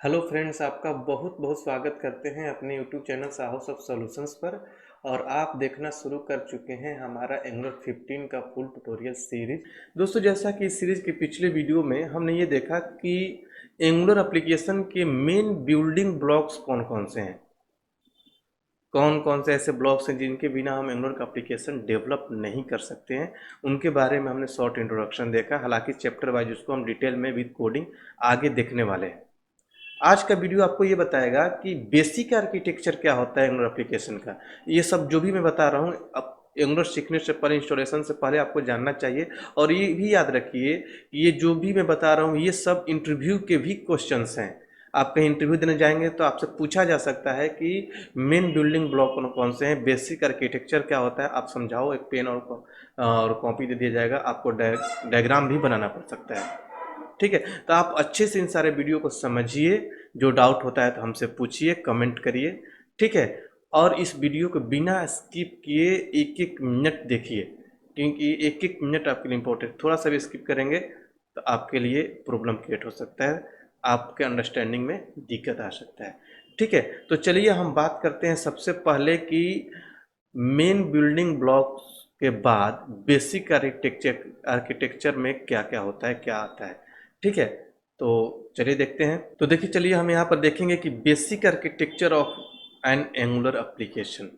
Hello friends, आपका बहुत बहुत स्वागत करते हैं अपने यूट्यूब चैनल साहस ऑफ सॉल्यूशंस पर। और आप देखना शुरू कर चुके हैं हमारा एंगुलर 15 का फुल ट्यूटोरियल सीरीज। दोस्तों, जैसा कि इस सीरीज के पिछले वीडियो में हमने ये देखा कि एंगुलर एप्लीकेशन के मेन बिल्डिंग ब्लॉक्स कौन कौन से हैं, कौन कौन से ऐसे ब्लॉक्स हैं जिनके बिना हम एंगुलर का एप्लीकेशन डेवलप नहीं कर सकते हैं। उनके बारे में हमने शॉर्ट इंट्रोडक्शन देखा। हालांकि चैप्टर वाइज उसको हम डिटेल में विद कोडिंग आगे देखने वाले हैं। आज का वीडियो आपको ये बताएगा कि बेसिक आर्किटेक्चर क्या होता है एंगुलर एप्लीकेशन का। ये सब जो भी मैं बता रहा हूँ, अब एंगुलर सीखने से पहले, इंस्टॉलेशन से पहले आपको जानना चाहिए। और ये भी याद रखिए, ये जो भी मैं बता रहा हूँ ये सब इंटरव्यू के भी क्वेश्चंस हैं। आप कहीं इंटरव्यू देने जाएंगे तो आपसे पूछा जा सकता है कि मेन बिल्डिंग ब्लॉक कौन कौन से हैं, बेसिक आर्किटेक्चर क्या होता है, आप समझाओ। एक पेन और कॉपी दे दिया जाएगा, आपको डायग्राम भी बनाना पड़ सकता है। ठीक है, तो आप अच्छे से इन सारे वीडियो को समझिए। जो डाउट होता है तो हमसे पूछिए, कमेंट करिए। ठीक है, और इस वीडियो को बिना स्किप किए एक एक मिनट देखिए, क्योंकि एक एक मिनट आपके लिए इम्पोर्टेंट। थोड़ा सा भी स्किप करेंगे तो आपके लिए प्रॉब्लम क्रिएट हो सकता है, आपके अंडरस्टैंडिंग में दिक्कत आ सकता है। ठीक है, तो चलिए हम बात करते हैं सबसे पहले कि मेन बिल्डिंग ब्लॉक्स के बाद बेसिक आर्किटेक्चर में क्या क्या होता है, क्या आता है। ठीक है, तो चलिए देखते हैं। तो देखिए, चलिए हम यहाँ पर देखेंगे कि basic architecture of N angular application.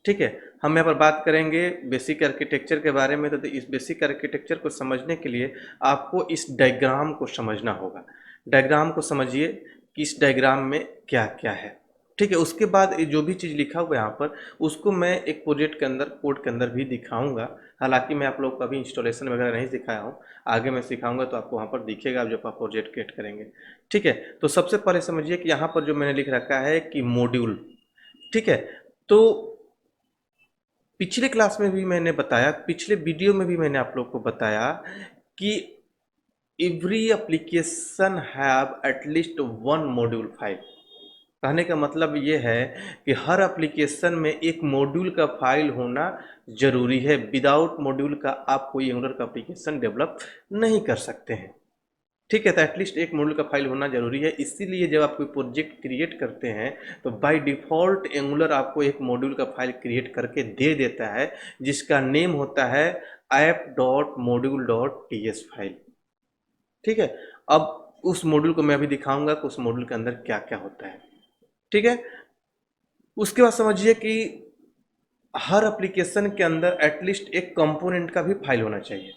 ठीक है, हम यहाँ पर बात करेंगे बेसिक आर्किटेक्चर के बारे में। तो इस बेसिक आर्किटेक्चर को समझने के लिए आपको इस डायग्राम को समझना होगा। डायग्राम को समझिए कि इस डायग्राम में क्या क्या है। ठीक है, उसके बाद ये जो भी चीज़ लिखा हुआ है यहाँ पर, उसको मैं एक प्रोजेक्ट के अंदर, कोड के अंदर भी दिखाऊंगा। हालांकि मैं आप लोग को अभी इंस्टॉलेशन वगैरह नहीं सिखाया हूँ, आगे मैं सिखाऊंगा तो आपको वहाँ पर दिखेगा जब आप प्रोजेक्ट क्रिएट करेंगे। ठीक है, तो सबसे पहले समझिए कि यहाँ पर जो मैंने लिख रखा है कि मॉड्यूल। ठीक है, तो पिछले क्लास में भी मैंने बताया, पिछले वीडियो में भी मैंने आप लोग को बताया कि every application have at least one module file. कहने का मतलब ये है कि हर एप्लीकेशन में एक मॉड्यूल का फाइल होना जरूरी है। विदाउट मॉड्यूल का आप कोई एंगुलर का एप्लीकेशन डेवलप नहीं कर सकते हैं। ठीक है, तो एटलीस्ट एक मॉड्यूल का फाइल होना जरूरी है। इसीलिए जब आप कोई प्रोजेक्ट क्रिएट करते हैं तो बाय डिफ़ॉल्ट एंगुलर आपको एक मॉड्यूल का फाइल क्रिएट करके दे देता है, जिसका नेम होता है app.module.ts फाइल। ठीक है, अब उस मॉड्यूल को मैं अभी दिखाऊंगा कि उस मॉड्यूल के अंदर क्या क्या होता है। ठीक है, उसके बाद समझिए कि हर एप्लीकेशन के अंदर एटलीस्ट एक कंपोनेंट का भी फाइल होना चाहिए,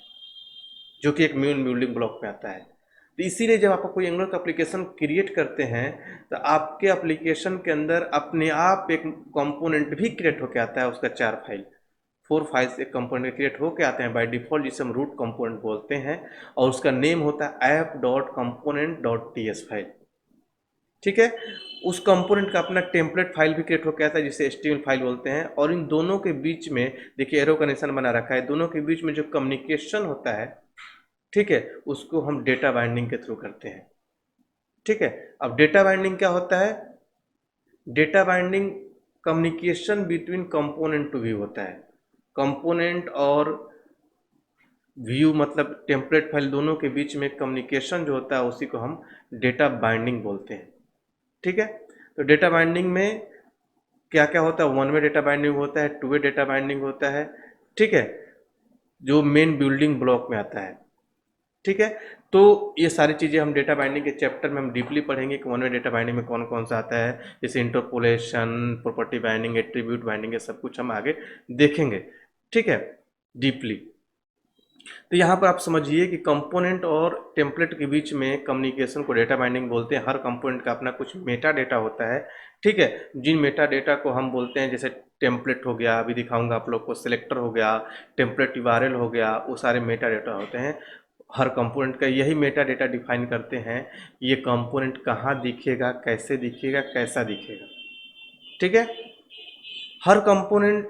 जो कि एक मेन बिल्डिंग ब्लॉक में आता है। तो इसीलिए जब आप कोई एंगुलर का एप्लीकेशन क्रिएट करते हैं तो आपके एप्लीकेशन के अंदर अपने आप एक कंपोनेंट भी क्रिएट होकर आता है। उसका 4 फाइल, 4 फाइल्स एक कंपोनेंट क्रिएट होकर आते हैं बाय डिफ़ॉल्ट, जिसे हम रूट कंपोनेंट बोलते हैं। और उसका नेम होता है app.component.ts फाइल। ठीक है, उस कंपोनेंट का अपना टेम्पलेट फाइल भी क्रिएट होकर आता है, जिसे HTML फाइल बोलते हैं। और इन दोनों के बीच में देखिए एरो का निशान बना रखा है, दोनों के बीच में जो कम्युनिकेशन होता है, ठीक है, उसको हम डेटा बाइंडिंग के थ्रू करते हैं। ठीक है, अब डेटा बाइंडिंग क्या होता है? Data binding communication between component to view होता है। कंपोनेंट और व्यू मतलब टेम्पलेट फाइल, दोनों के बीच में कम्युनिकेशन जो होता है उसी को हम डेटा बाइंडिंग बोलते हैं। ठीक है, तो डेटा बाइंडिंग में क्या क्या होता है? वन वे डेटा बाइंडिंग होता है, टू वे डेटा बाइंडिंग होता है। ठीक है, जो मेन बिल्डिंग ब्लॉक में आता है। ठीक है, तो ये सारी चीज़ें हम डेटा बाइंडिंग के चैप्टर में हम डीपली पढ़ेंगे कि वन वे डेटा बाइंडिंग में कौन कौन सा आता है, जैसे interpolation, property binding, attribute binding, ये सब कुछ हम आगे देखेंगे। ठीक है, डीपली। तो यहाँ पर आप समझिए कि कंपोनेंट और टेम्पलेट के बीच में कम्युनिकेशन को डेटा बाइंडिंग बोलते हैं। हर कंपोनेंट का अपना कुछ मेटा डेटा होता है। ठीक है, जिन मेटा डेटा को हम बोलते हैं, जैसे टेम्पलेट हो गया, अभी दिखाऊंगा आप लोग को, सिलेक्टर हो गया, टेम्पलेट यूआरएल हो गया, वो सारे मेटा डेटा होते हैं। हर कंपोनेंट का यही मेटा डेटा डिफाइन करते हैं कि ये कंपोनेंट कहाँ दिखेगा, कैसे दिखेगा, कैसा दिखेगा। ठीक है, हर कंपोनेंट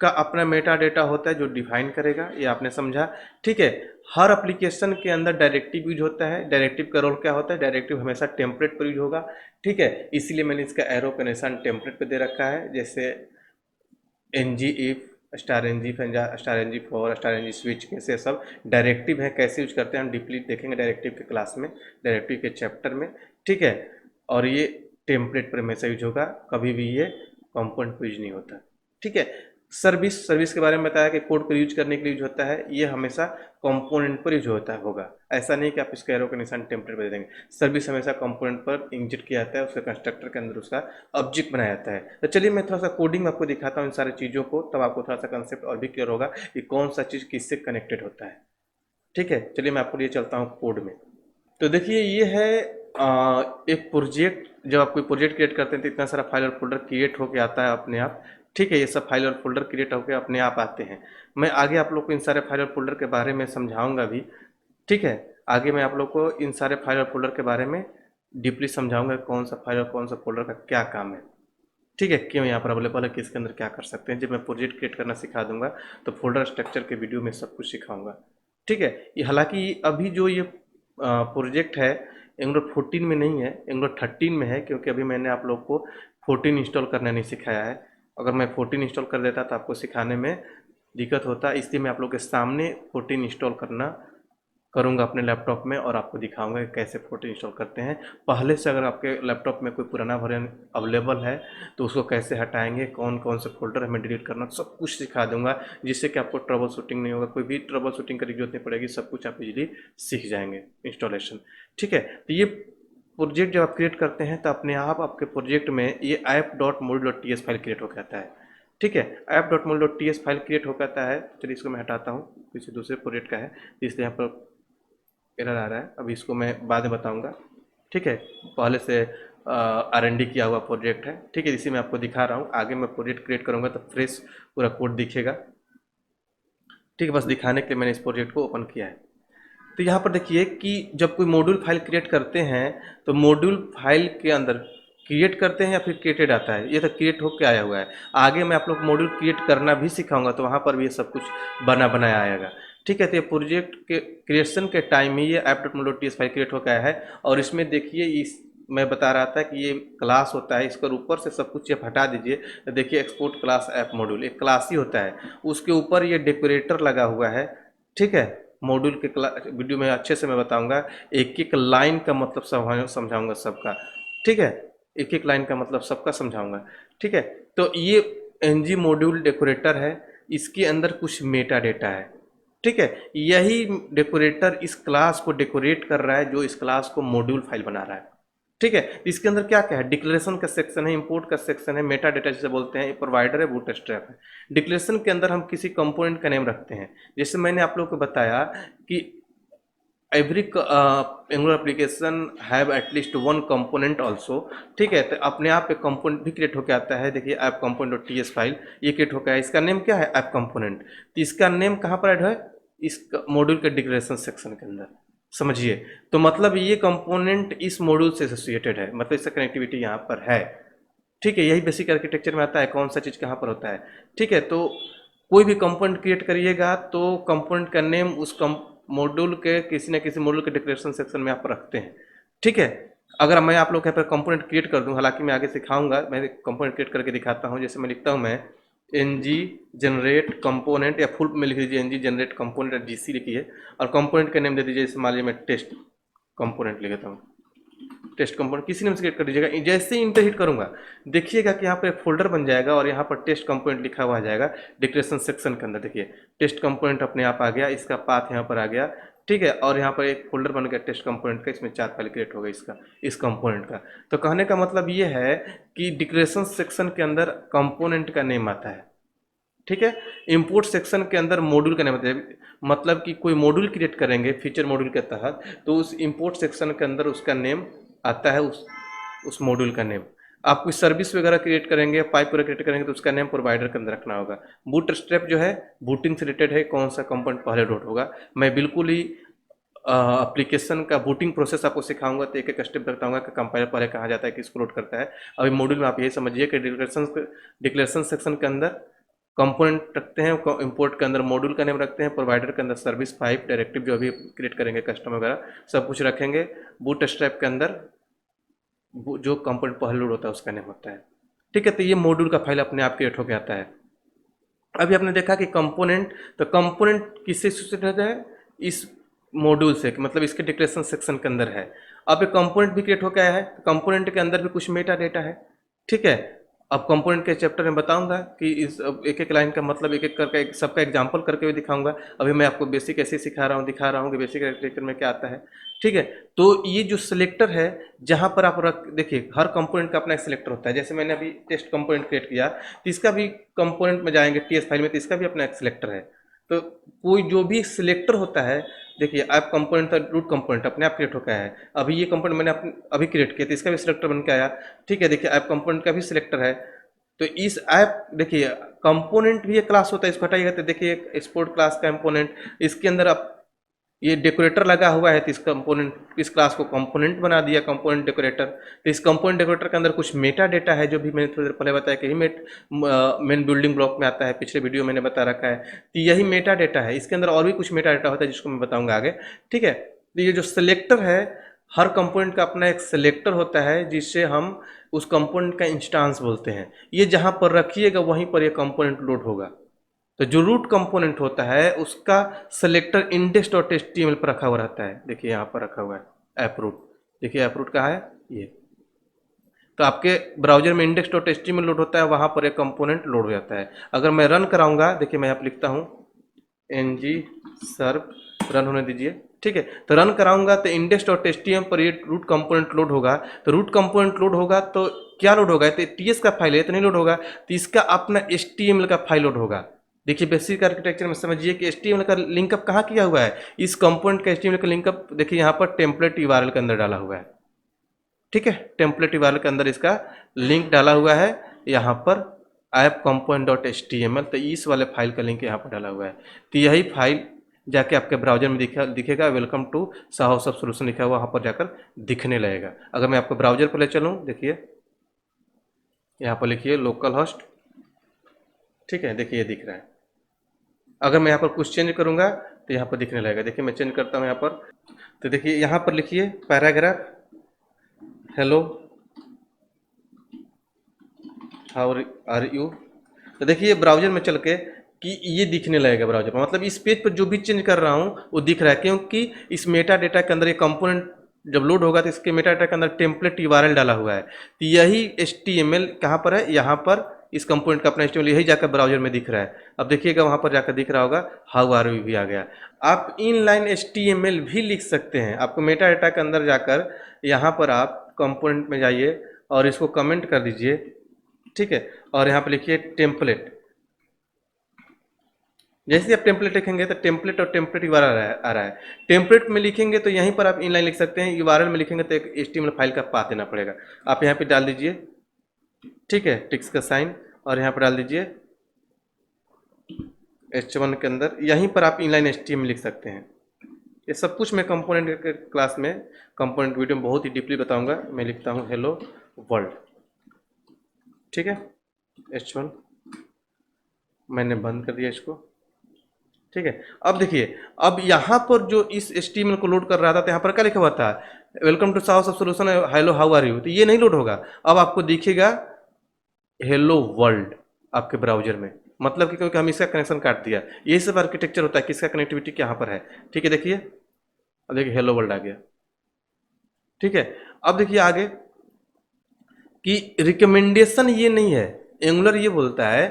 का अपना मेटा डेटा होता है जो डिफाइन करेगा, ये आपने समझा। ठीक है, हर एप्लीकेशन के अंदर डायरेक्टिव यूज होता है। डायरेक्टिव का रोल क्या होता है? डायरेक्टिव हमेशा टेम्पलेट पर यूज होगा। ठीक है, इसीलिए मैंने इसका एरो का निशान टेम्पलेट पे दे रखा है, जैसे NG if, star NG star NG for, star NG switch, कैसे सब डायरेक्टिव है, कैसे यूज करते हैं हम डीपली देखेंगे डायरेक्टिव के क्लास में, डायरेक्टिव के चैप्टर में। ठीक है, और ये टेम्पलेट पर हमेशा यूज होगा, कभी भी ये कंपोनेंट पर यूज नहीं होता। ठीक है। सर्विस के बारे में बताया कि कोड को यूज करने के लिए यूज होता है, ये हमेशा कंपोनेंट पर यूज होता होगा। ऐसा नहीं कि आप इसका एरो का निशान टेम्पलेट पर दे देंगे। सर्विस हमेशा कंपोनेंट पर इंजेक्ट किया जाता है, उसके कंस्ट्रक्टर के अंदर उसका ऑब्जेक्ट बनाया जाता है। तो चलिए मैं थोड़ा सा कोडिंग आपको दिखाता हूँ इन सारी चीज़ों को, तब आपको थोड़ा सा कंसेप्ट और भी क्लियर होगा कि कौन सा चीज़ किससे कनेक्टेड होता है। ठीक है, चलिए मैं आपको लिए चलता हूँ कोड में। तो देखिए ये है एक प्रोजेक्ट। जब आप कोई प्रोजेक्ट क्रिएट करते हैं तो इतना सारा फाइल और फोल्डर क्रिएट होके आता है अपने आप। ठीक है, ये सब फाइल और फोल्डर क्रिएट होकर अपने आप आते हैं। मैं आगे आप लोग को इन सारे फाइल और फोल्डर के बारे में समझाऊंगा भी। ठीक है, आगे मैं आप लोग को इन सारे फाइल और फोल्डर के बारे में डीपली समझाऊंगा कौन सा फाइल और कौन सा फोल्डर का क्या काम है। ठीक है, क्यों यहाँ पर अवेलेबल है, किसके अंदर क्या कर सकते हैं। जब मैं प्रोजेक्ट क्रिएट करना सिखा दूंगा तो फोल्डर स्ट्रक्चर के वीडियो में सब कुछ सिखाऊंगा। ठीक है, ये हालांकि अभी जो ये प्रोजेक्ट है एंगुलर 14 में नहीं है, एंगुलर 13 में है, क्योंकि अभी मैंने आप लोग को 14 इंस्टॉल करना नहीं सिखाया है। अगर मैं 14 इंस्टॉल कर देता तो आपको सिखाने में दिक्कत होता, इसलिए मैं आप लोग के सामने 14 इंस्टॉल करूंगा अपने लैपटॉप में और आपको दिखाऊंगा कि कैसे फोटो इंस्टॉल करते हैं। पहले से अगर आपके लैपटॉप में कोई पुराना वर्जन अवेलेबल है तो उसको कैसे हटाएंगे, कौन कौन से फोल्डर हमें डिलीट करना, सब कुछ सिखा दूंगा, जिससे कि आपको ट्रबल शूटिंग नहीं होगा, कोई भी ट्रबल शूटिंग करने की जरूरत नहीं पड़ेगी, सब कुछ आप इजीली सीख जाएंगे इंस्टॉलेशन। ठीक है, तो ये प्रोजेक्ट जब आप क्रिएट करते हैं तो अपने आप आपके प्रोजेक्ट में ये app.module.ts फाइल क्रिएट हो जाता है। ठीक है, app.module.ts फाइल क्रिएट हो जाता है। चलिए इसको मैं हटाता हूँ, किसी दूसरे प्रोजेक्ट का है इसलिए यहाँ पर एरर आ रहा है। अभी इसको मैं बाद में बताऊंगा। ठीक है, पहले से R&D किया हुआ प्रोजेक्ट है। ठीक है, इसी में आपको दिखा रहा हूँ। आगे मैं प्रोजेक्ट क्रिएट करूँगा तो फ्रेश पूरा कोड दिखेगा। ठीक है, बस दिखाने के लिए मैंने इस प्रोजेक्ट को ओपन किया है। तो यहाँ पर देखिए कि जब कोई मॉड्यूल फाइल क्रिएट करते हैं तो मॉड्यूल फाइल के अंदर क्रिएट करते हैं या फिर क्रिएटेड आता है, ये तो क्रिएट होकर आया हुआ है। आगे मैं आप लोग मॉड्यूल क्रिएट करना भी सिखाऊंगा तो वहाँ पर भी ये सब कुछ बना बनाया आएगा। ठीक है, तो ये प्रोजेक्ट के क्रिएशन के टाइम में ये app.module.ts फाइल क्रिएट होकर आया है। और इसमें देखिए इस मैं बता रहा था कि ये क्लास होता है, इसकर ऊपर से सब कुछ आप हटा दीजिए तो देखिए एक्सपोर्ट क्लास ऐप मॉड्यूल एक क्लास ही होता है। उसके ऊपर ये डेकोरेटर लगा हुआ है। ठीक है, मॉड्यूल के वीडियो में अच्छे से मैं बताऊंगा, एक एक लाइन का मतलब समझाऊंगा सबका। ठीक है, एक एक लाइन का मतलब सबका समझाऊंगा। ठीक है, तो ये एनजी मॉड्यूल डेकोरेटर है, इसके अंदर कुछ मेटा डेटा है। ठीक है, यही डेकोरेटर इस क्लास को डेकोरेट कर रहा है जो इस क्लास को मॉड्यूल फाइल बना रहा है। ठीक है, इसके अंदर क्या क्या है, डिक्लेरेशन का सेक्शन है, इंपोर्ट का सेक्शन है, मेटा डेटा जिसे बोलते हैं, प्रोवाइडर है, बूटस्ट्रैप है। डिक्लेरेशन के अंदर हम किसी कंपोनेंट का नेम रखते हैं। जैसे मैंने आप लोगों को बताया कि every angular application have at least one component also. ठीक है, तो अपने आप एक कंपोनेंट भी क्रिएट होकर आता है। देखिए ऐप कंपोनेंट.ts फाइल ये क्रिएट होकर है, इसका नेम क्या है, ऐप कंपोनेंट। तो इसका नेम कहाँ पर ऐड है, इस मॉड्यूल के डिक्लेरेशन सेक्शन के अंदर। समझिए, तो मतलब ये कंपोनेंट इस मॉड्यूल से एसोसिएटेड है, मतलब इसका कनेक्टिविटी यहाँ पर है। ठीक है, यही बेसिक आर्किटेक्चर में आता है कौन सा चीज़ कहाँ पर होता है। ठीक है, तो कोई भी कंपोनेंट क्रिएट करिएगा तो कंपोनेंट का नेम उस मॉड्यूल के किसी न किसी मॉड्यूल के डिक्लेरेशन सेक्शन में आप रखते हैं। ठीक है, अगर मैं आप लोग यहाँ पर कंपोनेंट क्रिएट कर दूं, हालांकि मैं आगे सिखाऊंगा, मैं कंपोनेंट क्रिएट करके दिखाता हूं। जैसे मैं लिखता हूं, मैं ng जनरेट कंपोनेंट, या फुल में लिख दीजिए ng जनरेट कंपोनेंट GC लिखिए, और कंपोनेंट का नेम दे दीजिए, जैसे मान लीजिए मैं टेस्ट कंपोनेंट लिख देता हूँ। टेस्ट कंपोनेंट किसी नेम से क्रिएट कर दीजिएगा। जैसे ही इंटर हिट करूंगा देखिएगा कि यहाँ पर एक फोल्डर बन जाएगा और यहाँ पर टेस्ट कंपोनेंट लिखा हुआ आ जाएगा डिक्लेरेशन सेक्शन के अंदर। देखिए टेस्ट कंपोनेंट अपने आप आ गया, इसका पाथ यहाँ पर आ गया। ठीक है, और यहाँ पर एक फोल्डर बन गया टेस्ट कंपोनेंट का, इसमें 4 फाइल क्रिएट हो गई इसका, इस कंपोनेंट का। तो कहने का मतलब ये है कि डिक्लेरेशन सेक्शन के अंदर कंपोनेंट का नेम आता है। ठीक है, इंपोर्ट सेक्शन के अंदर मॉड्यूल का नेम आता है। मतलब कि कोई मॉड्यूल क्रिएट करेंगे फीचर मॉड्यूल के तहत, तो उस इंपोर्ट सेक्शन के अंदर उसका नेम आता है, उस मॉड्यूल का नेम। आप कोई सर्विस वगैरह क्रिएट करेंगे, पाइप वगैरह क्रिएट करेंगे, तो उसका नेम प्रोवाइडर के अंदर रखना होगा। बूट स्ट्रैप जो है बूटिंग से रिलेटेड है, कौन सा कंपोनेंट पहले लोड होगा। मैं बिल्कुल ही एप्लीकेशन का बूटिंग प्रोसेस आपको सिखाऊंगा, तो एक एक स्टेप बताऊंगा कि कंपाइलर पहले कहाँ जाता है, किसको लोड करता है। अभी मॉड्यूल में आप यही समझिए कि डिक्लेरेशन सेक्शन के अंदर कंपोनेंट रखते हैं, इंपोर्ट के अंदर मॉड्यूल का नेम रखते हैं, प्रोवाइडर के अंदर सर्विस पाइप डायरेक्टिव जो अभी क्रिएट करेंगे कस्टमर वगैरह सब कुछ रखेंगे। बूट स्ट्रैप के अंदर जो कंपोनेंट पहले लोड होता है उसका नेम होता है। ठीक है, तो ये मॉड्यूल का फाइल अपने आप क्रिएट होकर आता है। अभी आपने देखा कि कंपोनेंट, तो कंपोनेंट किससे एसोसिएटेड है, इस मॉड्यूल्स है कि मतलब इसके डिक्लेरेशन सेक्शन के अंदर है। अब एक कंपोनेंट भी क्रिएट होकर आया है, कंपोनेंट के अंदर भी कुछ मेटा डेटा है, ठीक है। अब कंपोनेंट के चैप्टर में बताऊंगा कि इस एक एक लाइन का मतलब एक एक करके सबका एग्जांपल करके भी दिखाऊंगा। अभी मैं आपको बेसिक ऐसे सिखा रहा हूँ, दिखा रहा हूँ कि बेसिक आर्किटेक्चर में क्या आता है, ठीक है। तो ये जो सिलेक्टर है, जहाँ पर आप रख देखिए, हर कंपोनेंट का अपना एक सिलेक्टर होता है। जैसे मैंने अभी टेस्ट कंपोनेंट क्रिएट किया, तो इसका भी कंपोनेंट में जाएंगे टीएस फाइल में, तो इसका भी अपना एक सिलेक्टर है। तो कोई जो भी सिलेक्टर होता है, देखिए ऐप कंपोनेंट था, रूट कंपोनेंट अपने आप क्रिएट होकर आया है। अभी ये कंपोनेंट मैंने अभी क्रिएट किया, तो इसका भी सिलेक्टर बन के आया, ठीक है। देखिए ऐप कंपोनेंट का भी सिलेक्टर है। तो इस ऐप देखिए कंपोनेंट भी एक क्लास होता है, इसको हटाइएगा तो देखिए एक्सपोर्ट क्लास का कंपोनेंट, इसके अंदर आप ये डेकोरेटर लगा हुआ है, तो इस कंपोनेंट इस क्लास को कंपोनेंट बना दिया, कंपोनेंट डेकोरेटर। तो इस कंपोनेंट डेकोरेटर के अंदर कुछ मेटा डेटा है, जो भी मैंने थोड़ी देर पहले बताया कि मेन बिल्डिंग ब्लॉक में आता है, पिछले वीडियो मैंने बता रखा है। तो यही मेटा डेटा है, इसके अंदर और भी कुछ मेटा डेटा होता है जिसको मैं बताऊंगा आगे, ठीक है। तो ये जो सिलेक्टर है, हर कंपोनेंट का अपना एक सिलेक्टर होता है, जिससे हम उस कंपोनेंट का इंस्टांस बोलते हैं। ये जहाँ पर रखिएगा वहीं पर ये कंपोनेंट लोड होगा। तो जो रूट कंपोनेंट होता है उसका सिलेक्टर इंडेक्स डॉट एचटीएमएल पर रखा हुआ रहता है। देखिए यहाँ पर रखा हुआ है ऐप रूट, देखिए ऐप रूट कहाँ है ये। तो आपके ब्राउजर में इंडेक्स डॉट एचटीएमएल लोड होता है, वहाँ पर एक कंपोनेंट लोड हो जाता है। अगर मैं रन कराऊंगा, देखिए मैं यहाँ पर लिखता हूँ ng सर्व, रन होने दीजिए, ठीक है। तो रन कराऊंगा तो इंडेक्स डॉट एचटीएमएल पर ये रूट कंपोनेंट लोड होगा। तो रूट कंपोनेंट लोड होगा तो क्या लोड होगा, तो टीएस का फाइल है तो नहीं लोड होगा, तो इसका अपना एचटीएमएल का फाइल लोड होगा। देखिए बेसिक आर्किटेक्चर में समझिए कि एचटीएमएल का लिंकअप कहाँ किया हुआ है, इस कंपोनेंट का एचटीएमएल का लिंकअप देखिए यहाँ पर टेम्पलेट यूआरएल के अंदर डाला हुआ है, ठीक है। टेम्पलेट यूआरएल के अंदर इसका लिंक डाला हुआ है, यहाँ पर app component dot H T M L, तो इस वाले फाइल का लिंक यहाँ पर डाला हुआ है। तो यही फाइल जाके आपके ब्राउजर में दिखेगा, वेलकम टू साहो सब सोल्यूशन लिखा हुआ वहाँ पर जाकर दिखने लगेगा। अगर मैं आपको ब्राउजर पर ले चलूँ, देखिए यहाँ पर लिखिए लोकल होस्ट, ठीक है, देखिए ये दिख रहा है। अगर मैं यहाँ पर कुछ चेंज करूँगा तो यहाँ पर दिखने लगेगा। देखिए मैं चेंज करता हूँ यहाँ पर, तो देखिए यहाँ पर लिखिए paragraph, hello how are you. तो देखिए ब्राउजर में चल के कि ये दिखने लगेगा ब्राउजर पर, मतलब इस पेज पर जो भी चेंज कर रहा हूँ वो दिख रहा है, क्योंकि इस मेटा डेटा के अंदर ये कंपोनेंट जब लोड होगा तो इसके मेटा डेटा के अंदर टेम्पलेट यूआरएल डाला हुआ है। तो यही एचटीएमएल कहाँ पर है, यहाँ पर इस कंपोनेंट का अपना एचटीएमएल यही जाकर ब्राउजर में दिख रहा है। अब देखिएगा वहाँ पर जाकर दिख रहा होगा हाउ आर यू भी आ गया। आप इनलाइन एचटीएमएल भी लिख सकते हैं। आपको मेटा डेटा के अंदर जाकर यहाँ पर आप कंपोनेंट में जाइए और इसको कमेंट कर दीजिए, ठीक है, और यहाँ पर लिखिए टेम्पलेट। जैसे ही आप टेम्पलेट लिखेंगे तो टेम्पलेट और टेम्पलेट यूआरएल आ रहा है। टेम्पलेट में लिखेंगे तो यहीं पर आप इनलाइन लिख सकते हैं, यूआरएल में लिखेंगे तो एक एचटीएमएल फाइल का पाथ देना पड़ेगा। आप यहाँ पे डाल दीजिए, ठीक है, टिक्स का साइन, और यहाँ पर डाल दीजिए H1 के अंदर, यहीं पर आप इनलाइन एचटीएमएल लिख सकते हैं। ये सब कुछ मैं कंपोनेंट के क्लास में, कंपोनेंट वीडियो में बहुत ही डीपली बताऊंगा। मैं लिखता हूँ हेलो वर्ल्ड, ठीक है, H1 मैंने बंद कर दिया इसको, ठीक है। अब देखिए, अब यहाँ पर जो इस HTML को लोड कर रहा था तो यहाँ पर क्या लिखा हुआ था, वेलकम टू साहो सब solution, hello how are you, तो ये नहीं लोड होगा। अब आपको दिखेगा हेलो वर्ल्ड आपके ब्राउजर में, मतलब कि क्योंकि हम इसका कनेक्शन काट दिया। यही सब आर्किटेक्चर होता है, किसका कनेक्टिविटी यहाँ पर है, ठीक है। देखिए अब देखिए हेलो वर्ल्ड आ गया, ठीक है। अब देखिए आगे कि रिकमेंडेशन ये नहीं है, एंगुलर ये बोलता है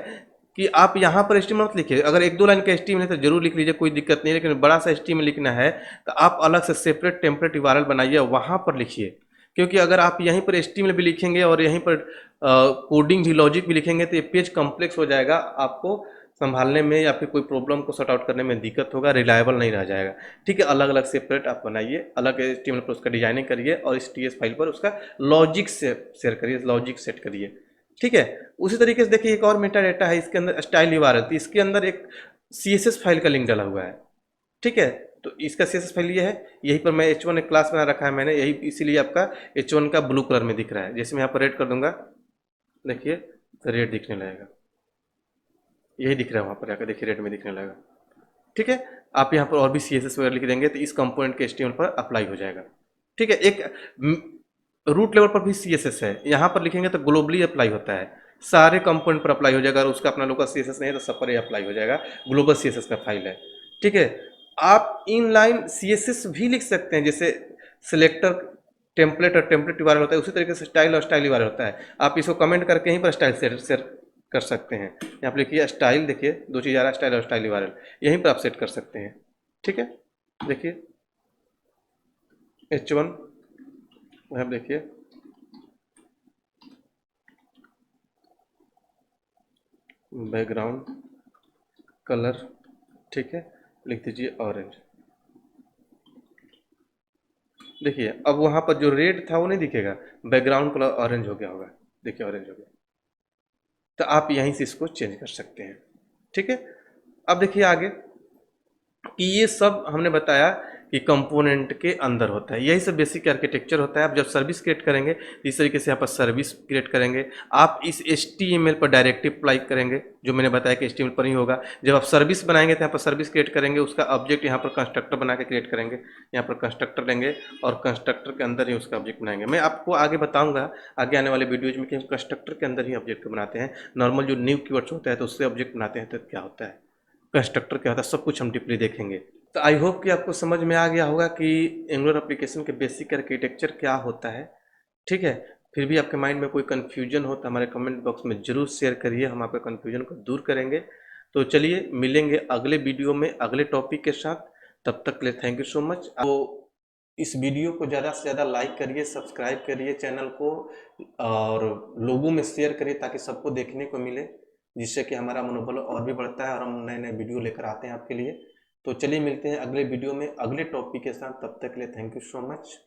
कि आप यहाँ पर एचटीएमएल मत लिखिए। अगर एक दो लाइन का एचटीएमएल है तो जरूर लिख लीजिए, कोई दिक्कत नहीं है, लेकिन बड़ा सा एचटीएमएल लिखना है तो आप अलग से सेपरेट टेम्पलेट यूआरएल बनाइए, वहाँ पर लिखिए। क्योंकि अगर आप यहीं पर एचटीएमएल भी लिखेंगे और यहीं पर कोडिंग भी, लॉजिक भी लिखेंगे तो ये पेज कॉम्प्लेक्स हो जाएगा, आपको संभालने में या फिर कोई प्रॉब्लम को सॉर्ट आउट करने में दिक्कत होगा, रिलायबल नहीं रह जाएगा, ठीक है। अलग अलग सेपरेट आप बनाइए, अलग एचटीएमएल पर उसका डिजाइनिंग करिए और इस टीएस फाइल पर उसका लॉजिक से शेयर करिए, लॉजिक सेट करिए, ठीक है। उसी तरीके से देखिए एक और मेटा डेटा है इसके अंदर, स्टाइल यूआरएल, तो इसके अंदर एक सीएसएस फाइल का लिंक डाला हुआ है, ठीक है। तो इसका सीएसएस फाइल ये है, यहीं पर मैं H1 एक क्लास बना रखा है मैंने, यही इसीलिए आपका H1 का ब्लू कलर में दिख रहा है। जैसे मैं यहाँ पर रेड कर दूंगा, देखिए तो रेड दिखने लगेगा, यही दिख रहा है वहाँ पर जाकर, देखिए रेड में दिखने लगेगा, ठीक है। आप यहाँ पर और भी CSS वगैरह लिख देंगे तो इस कंपोनेंट के HTML पर अप्लाई हो जाएगा, ठीक है। एक रूट लेवल पर भी CSS है, यहाँ पर लिखेंगे तो ग्लोबली अप्लाई होता है, सारे कंपोनेंट पर अप्लाई हो जाएगा। और उसका अपना लोकल CSS नहीं है तो सब पर ही अप्लाई हो जाएगा, ग्लोबल CSS का फाइल है, ठीक है। आप इनलाइन सीएसएस भी लिख सकते हैं, जैसे सिलेक्टर टेम्पलेट और टेम्पलेट वायरल होता है, उसी तरीके से स्टाइल और स्टाइल वायरल होता है। आप इसको कमेंट करके यहीं पर स्टाइल सेट कर सकते हैं। यहाँ पर लिखिए स्टाइल, देखिए दो चीज़ आ रहा है, स्टाइल और स्टाइल वायरल, यहीं पर आप सेट कर सकते हैं। ठीक है, देखिए H1, आप देखिए बैकग्राउंड कलर, ठीक है, लिख दीजिए ऑरेंज। देखिए अब वहाँ पर जो रेड था वो नहीं दिखेगा, बैकग्राउंड कलर ऑरेंज हो गया होगा, देखिए ऑरेंज हो गया। तो आप यहीं से इसको चेंज कर सकते हैं। ठीक है, अब देखिए आगे कि ये सब हमने बताया कि कंपोनेंट के अंदर होता है, यही सब बेसिक आर्किटेक्चर होता है। आप जब सर्विस क्रिएट करेंगे इस तरीके से यहाँ पर सर्विस क्रिएट करेंगे। आप इस HTML पर डायरेक्टिव अप्लाई करेंगे, जो मैंने बताया कि HTML पर ही होगा। जब आप सर्विस बनाएंगे तो यहाँ पर सर्विस क्रिएट करेंगे, उसका ऑब्जेक्ट यहाँ पर कंस्ट्रक्टर बना के क्रिएट करेंगे। यहाँ पर कंस्ट्रक्टर लेंगे और कंस्ट्रक्टर के अंदर ही उसका ऑब्जेक्ट बनाएंगे। मैं आपको आगे बताऊंगा आगे आने वाले वीडियोज में कि हम कंस्ट्रक्टर के अंदर ही ऑब्जेक्ट बनाते हैं। नॉर्मल जो न्यू कीवर्ड्स होता है तो उससे ऑब्जेक्ट बनाते हैं तो क्या होता है, कंस्ट्रक्टर क्या होता है, सब कुछ हम डीपली देखेंगे। तो आई होप कि आपको समझ में आ गया होगा कि एंगुलर एप्लीकेशन के बेसिक आर्किटेक्चर क्या होता है। ठीक है, फिर भी आपके माइंड में कोई कन्फ्यूजन हो तो हमारे कमेंट बॉक्स में ज़रूर शेयर करिए, हम आपके कन्फ्यूजन को दूर करेंगे। तो चलिए मिलेंगे अगले वीडियो में अगले टॉपिक के साथ, तब तक के लिए थैंक यू सो मच। तो इस वीडियो को ज़्यादा से ज़्यादा लाइक करिए, सब्सक्राइब करिए चैनल को, और लोगों में शेयर करिए ताकि सबको देखने को मिले, जिससे कि हमारा मनोबल और भी बढ़ता है और हम नए नए वीडियो लेकर आते हैं आपके लिए। तो चलिए मिलते हैं अगले वीडियो में अगले टॉपिक के साथ, तब तक के लिए थैंक यू सो मच।